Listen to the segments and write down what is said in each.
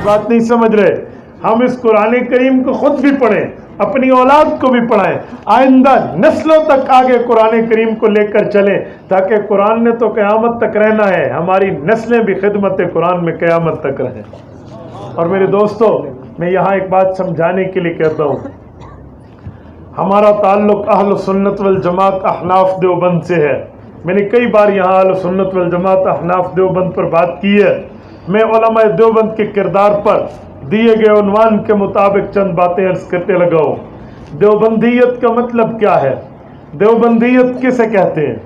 बात नहीं समझ रहे। हम इस कुरान करीम को खुद भी पढ़ें, अपनी औलाद को भी पढ़ाएं, आइंदा नस्लों तक आगे कुरान करीम को लेकर चलें, ताकि कुरान ने तो क़यामत तक रहना है, हमारी नस्लें भी खिदमत कुरान में क़यामत तक रहें। और मेरे दोस्तों, मैं यहाँ एक बात समझाने के लिए कहता हूँ, हमारा ताल्लुक़ अहल सुन्नत वल जमात अहनाफ देवबंद से है। मैंने कई बार यहाँ अहल सुन्नत वल जमात अहनाफ देवबंद पर बात की है। मैं उलमा देवबंद के किरदार पर दिए गए उन्वान के मुताबिक चंद बातें अर्ज करते लगा हूँ। देवबंदियत का मतलब क्या है? देवबंदियत किसे कहते हैं?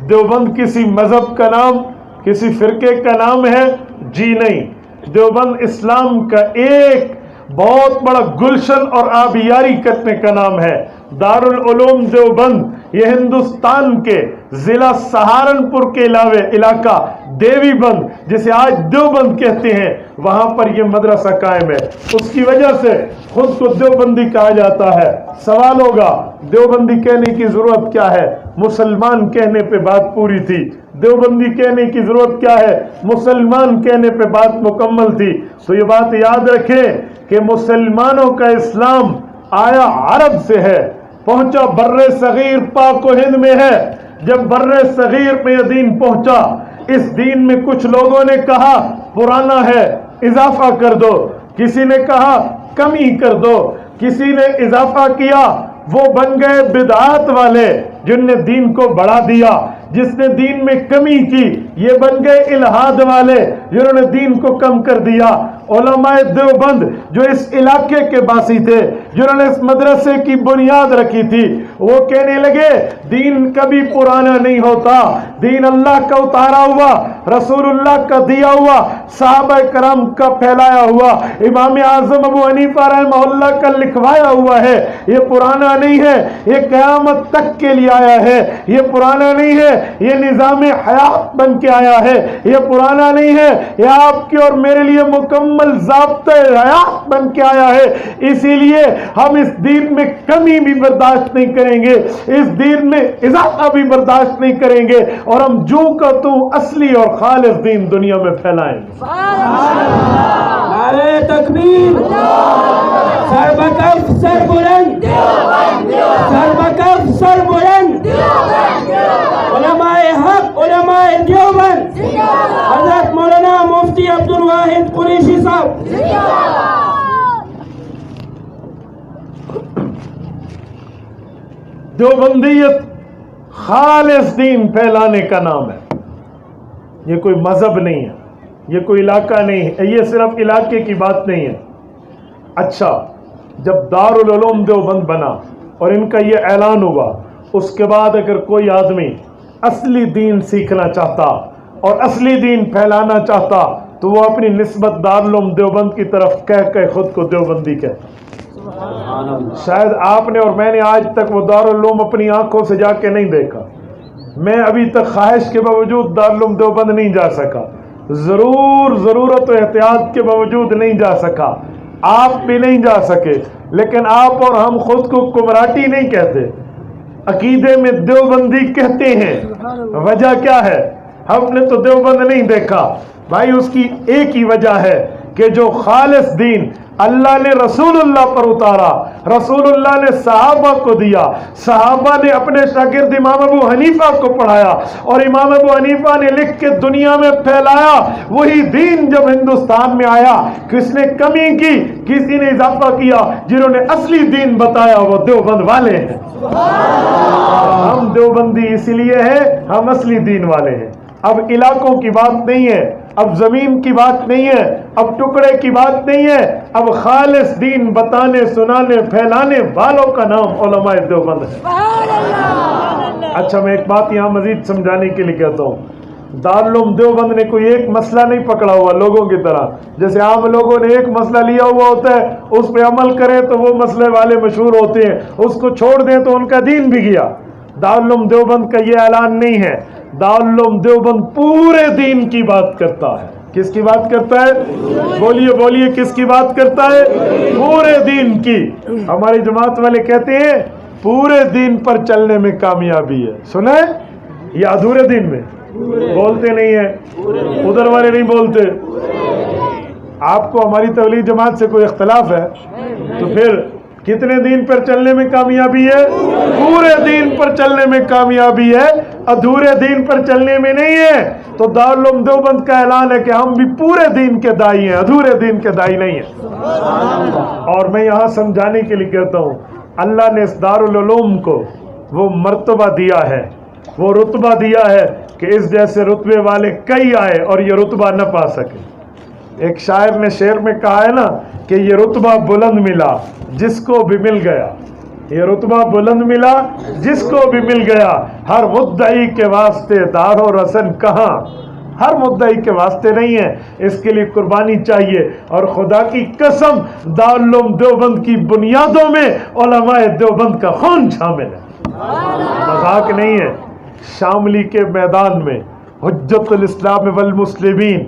देवबंद किसी मज़हब का नाम, किसी फ़िरके का नाम है? जी नहीं, देवबंद इस्लाम का एक बहुत बड़ा गुलशन और आबियारी करने का नाम है। दारुल उलूम देवबंद ये हिंदुस्तान के ज़िला सहारनपुर के अलावे इलाका देवीबंद, जिसे आज देवबंद कहते हैं, वहाँ पर यह मदरसा कायम है। उसकी वजह से खुद को देवबंदी कहा जाता है। सवाल होगा, देवबंदी कहने की ज़रूरत क्या है? मुसलमान कहने पे बात पूरी थी। देवबंदी कहने की ज़रूरत क्या है? मुसलमान कहने पे बात मुकम्मल थी। तो ये बात याद रखें कि मुसलमानों का इस्लाम आया अरब से है, पहुंचा बर्रे सगीर पाक व हिंद में है। जब बर्रे सगीर में यह दीन पहुंचा, इस दीन में कुछ लोगों ने कहा पुराना है, इजाफा कर दो, किसी ने कहा कमी कर दो, किसी ने इजाफा किया, वो बन गए बिदआत वाले जिनने दीन को बढ़ा दिया। जिसने दीन में कमी की, ये बन गए इल्हाद वाले जिन्होंने दीन को कम कर दिया। उलमाए देवबंद जो इस इलाके के बासी थे, जिन्होंने इस मदरसे की बुनियाद रखी थी, वो कहने लगे दीन कभी पुराना नहीं होता, दीन अल्लाह का उतारा हुआ, रसूलुल्लाह का दिया हुआ, सहाबा करम का फैलाया हुआ, इमाम आज़म अबू हनीफा रहमहुल्लाह का लिखवाया हुआ है। ये पुराना नहीं है, ये क़यामत तक के लिए आया है। ये पुराना नहीं है, ये निज़ाम हयात बन के आया है। ये पुराना नहीं है, ये आपके और मेरे लिए मुकम्मल ज़ाब्ता हयात बन के आया है। इसीलिए हम इस दीन में कमी भी बर्दाश्त नहीं करेंगे, इस दीन में इजाफा भी बर्दाश्त नहीं करेंगे, और हम जो का तो असली और खालिस दीन दुनिया में फैलाएंगे। नारे तकबीर, सर बकफ सर बुलंद, सर बकफ सर बुलंद, उलमाए हक उलमाए देवबंद, हज़रत मौलाना मुफ्ती अब्दुल वाहिद कुरैशी साहब। देवबंदियत खालिस दीन फैलाने का नाम है। ये कोई मजहब नहीं है, ये कोई इलाका नहीं है, ये सिर्फ इलाके की बात नहीं है। अच्छा, जब दारुल उलूम देवबंद बना और इनका ये ऐलान हुआ, उसके बाद अगर कोई आदमी असली दीन सीखना चाहता और असली दीन फैलाना चाहता, तो वो अपनी निस्बत दारुल उलूम देवबंद की तरफ कह के खुद को देवबंदी कहता। शायद आपने और मैंने आज तक वो दारुल उलूम अपनी आंखों से जाके नहीं देखा। मैं अभी तक ख्वाहिश के बावजूद दारुल उलूम देवबंद नहीं जा सका, ज़रूरत और एहतियात के बावजूद नहीं जा सका, आप भी नहीं जा सके। लेकिन आप और हम खुद को कुमराटी नहीं कहते, अकीदे में देवबंदी कहते हैं। वजह क्या है? हमने तो देवबंद नहीं देखा भाई। उसकी एक ही वजह है कि जो खालिस दीन अल्लाह ने रसूलुल्लाह पर उतारा, रसूलुल्लाह ने सहाबा को दिया, सहाबा ने अपने शागिर्द इमाम अबू हनीफा को पढ़ाया, और इमाम अबू हनीफा ने लिख के दुनिया में फैलाया, वही दीन जब हिंदुस्तान में आया, किसने कमी की, किसी ने इजाफा किया, जिन्होंने असली दीन बताया वो देवबंद वाले हैं। हम देवबंदी इसीलिए हैं, हम असली दीन वाले हैं। अब इलाकों की बात नहीं है, अब जमीन की बात नहीं है, अब टुकड़े की बात नहीं है, अब खालिस दीन बताने सुनाने फैलाने वालों का नाम उलमाए देवबंद है। अच्छा, मैं एक बात यहाँ मजीद समझाने के लिए कहता हूँ, दारुल उलूम देवबंद ने कोई एक मसला नहीं पकड़ा हुआ लोगों की तरह। जैसे आम लोगों ने एक मसला लिया हुआ होता है, उस पर अमल करें तो वो मसले वाले मशहूर होते हैं, उसको छोड़ दें तो उनका दीन भी गया। दारुल उलूम देवबंद का ये ऐलान नहीं है। दारुल उलूम देवबंद पूरे दीन की बात करता है। किसकी बात करता है? बोलिए बोलिए, किसकी बात करता है? पूरे दीन की। हमारी जमात वाले कहते हैं पूरे दीन पर चलने में कामयाबी है। सुने? ये अधूरे दीन में बोलते नहीं है, उधर वाले नहीं बोलते। آپ کو ہماری تبلیغ جماعت سے کوئی اختلاف ہے؟ تو پھر کتنے دین پر چلنے میں کامیابی ہے؟ پورے دین پر چلنے میں کامیابی ہے، ادھورے دین پر چلنے میں نہیں ہے۔ تو دارالعلوم دیوبند کا اعلان ہے کہ ہم بھی پورے دین کے داعی ہیں، ادھورے دین کے داعی نہیں ہیں۔ اور میں یہاں سمجھانے کے لیے کہتا ہوں، اللہ نے اس دارالعلوم کو وہ مرتبہ دیا ہے، وہ رتبہ دیا ہے کہ اس جیسے رتبے والے کئی آئے اور یہ رتبہ نہ پا سکے۔ ایک شاعر نے شعر میں کہا ہے نا کہ یہ رتبہ بلند ملا جس کو بھی مل گیا، یہ رتبہ بلند ملا جس کو بھی مل گیا، ہر مدعی کے واسطے دار و رسن کہاں، ہر مدعی کے واسطے نہیں ہے، اس کے لیے قربانی چاہیے۔ اور خدا کی قسم دارالعلوم دیوبند کی بنیادوں میں علماء دیوبند کا خون شامل ہے، مذاق نہیں ہے۔ شاملی کے میدان میں حجت الاسلام والمسلمین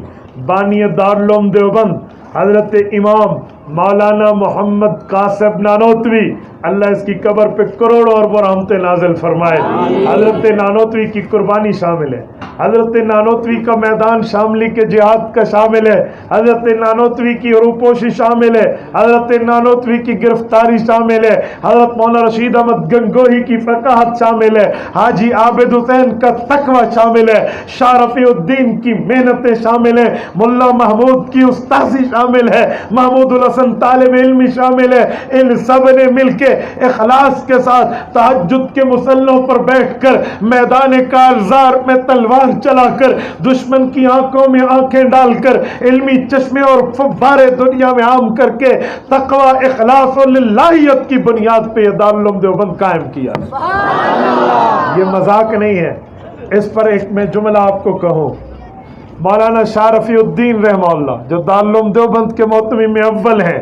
بانی دارالعلوم دیوبند حضرت امام مولانا محمد قاسم نانوتوی، اللہ اس کی قبر پہ کروڑوں اور رحمتیں نازل فرمائے، حضرت نانوتوی کی قربانی شامل ہے، حضرت نانوتوی کا میدان شاملی کے جہاد کا شامل ہے، حضرت نانوتوی کی روپوشی شامل ہے، حضرت نانوتوی کی گرفتاری شامل ہے، حضرت مولانا رشید احمد گنگوہی کی فقاہت شامل ہے، حاجی عابد حسین کا تقوی شامل ہے، شاہ رفیع الدین کی محنتیں شامل ہیں، ملا محمود کی استاذی شامل ہے، محمود الحسن طالب علمی شامل ہے۔ ان سب نے مل کے اخلاص کے ساتھ تہجد کے مسلوں پر بیٹھ کر میدان کارزار میں تلوار چلا کر دشمن کی آنکھوں میں آنکھیں ڈال کر علمی چشمے اور فوارے دنیا میں عام کر کے تقوی، اخلاص اور للہیت کی بنیاد پہ یہ دارالعلوم دیوبند قائم کیا۔ یہ مذاق نہیں ہے۔ اس پر ایک میں جملہ آپ کو کہوں، مولانا شاہ رفیع الدین رحمہ اللہ جو دارالعلوم دیوبند کے معتمم میں اول ہیں،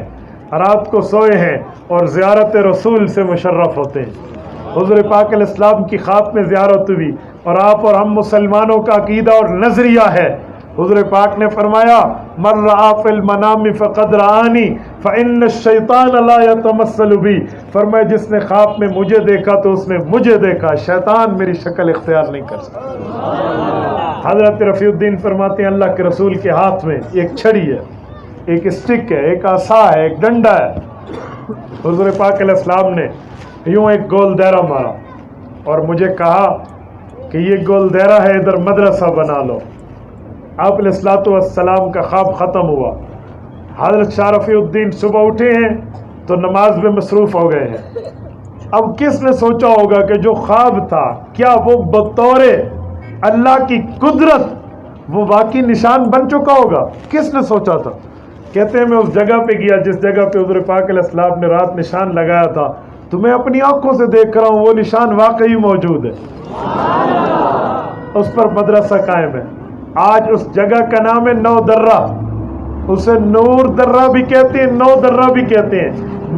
رات کو سوئے ہیں اور زیارت رسول سے مشرف ہوتے ہیں۔ حضور پاک علیہ السلام کی خواب میں زیارت ہوئی، اور آپ اور ہم مسلمانوں کا عقیدہ اور نظریہ ہے، حضور پاک نے فرمایا من رآ فی المنام فقد رآنی فإن الشیطان لا یتمثل بی، فرمایا جس نے خواب میں مجھے دیکھا تو اس نے مجھے دیکھا، شیطان میری شکل اختیار نہیں کر سکتا۔ حضرت رفیع الدین فرماتے ہیں اللہ کے رسول کے ہاتھ میں ایک چھڑی ہے، ایک اسٹک ہے، ایک عصا ہے، ایک ڈنڈا ہے۔ حضور پاک علیہ السلام نے یوں ایک گول دائرہ مارا اور مجھے کہا کہ یہ گول دائرہ ہے، ادھر مدرسہ بنا لو۔ آپ علیہ الصلوۃ والسلام کا خواب ختم ہوا، حضرت شاہ رفیع الدین صبح اٹھے ہیں تو نماز میں مصروف ہو گئے ہیں۔ اب کس نے سوچا ہوگا کہ جو خواب تھا کیا وہ بطور اللہ کی قدرت وہ واقعی نشان بن چکا ہوگا؟ کس نے سوچا تھا؟ کہتے ہیں میں اس جگہ پہ گیا جس جگہ پہ حضور پاک علیہ السلام نے رات نشان لگایا تھا، تو میں اپنی آنکھوں سے دیکھ رہا ہوں وہ نشان واقعی موجود ہے، اس پر مدرسہ قائم ہے۔ آج اس جگہ کا نام ہے نو درہ، اسے نور درہ بھی کہتے ہیں، نو درہ بھی کہتے ہیں،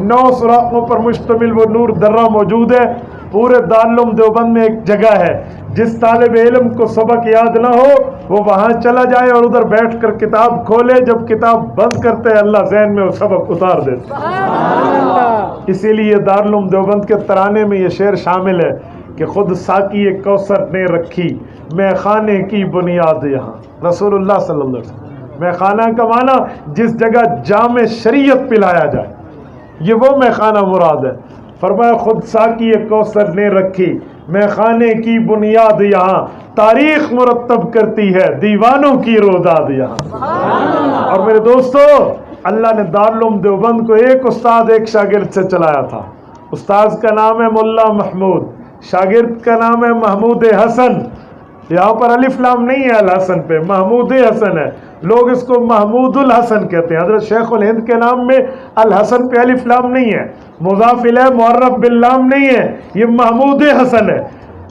9 سوراخوں پر مشتمل وہ نور درہ موجود ہے۔ پورے دارالعلوم دیوبند میں ایک جگہ ہے، جس طالب علم کو سبق یاد نہ ہو وہ وہاں چلا جائے اور ادھر بیٹھ کر کتاب کھولے، جب کتاب بند کرتے ہیں اللہ ذہن میں وہ سبق اتار دیتا ہے۔ اسی لیے دارالعلوم دیوبند کے ترانے میں یہ شعر شامل ہے کہ خود ساقی کوثر نے رکھی میں خانے کی بنیاد یہاں، رسول اللہ صلی اللہ علیہ وسلم۔ میں خانہ کا معنی جس جگہ جام شریعت پلایا جائے، یہ وہ میں خانہ مراد ہے۔ فرمایا خود ساقی کوثر نے رکھی میں خانے کی بنیاد یہاں، تاریخ مرتب کرتی ہے دیوانوں کی روداد یہاں۔ اور میرے دوستو، اللہ نے دارالعلوم دیوبند کو ایک استاد ایک شاگرد سے چلایا تھا۔ استاذ کا نام ہے ملا محمود، شاگرد کا نام ہے محمود حسن۔ یہاں پر الف لام نہیں ہے الحسن پہ، محمود حسن ہے، لوگ اس کو محمود الحسن کہتے ہیں۔ حضرت شیخ الہند کے نام میں الحسن پہ الف لام نہیں ہے، مضاف الیہ معرف باللام نہیں ہے، یہ محمود حسن ہے۔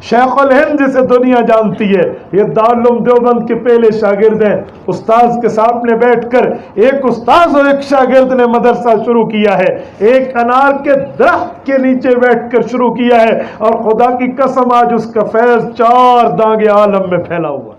شیخ الہند جسے دنیا جانتی ہے، یہ دارالعلوم دیوبند کے پہلے شاگرد ہیں۔ استاذ کے سامنے بیٹھ کر ایک استاذ اور ایک شاگرد نے مدرسہ شروع کیا ہے، ایک انار کے درخت کے نیچے بیٹھ کر شروع کیا ہے، اور خدا کی قسم آج اس کا فیض 4 دانگ عالم میں پھیلا ہوا۔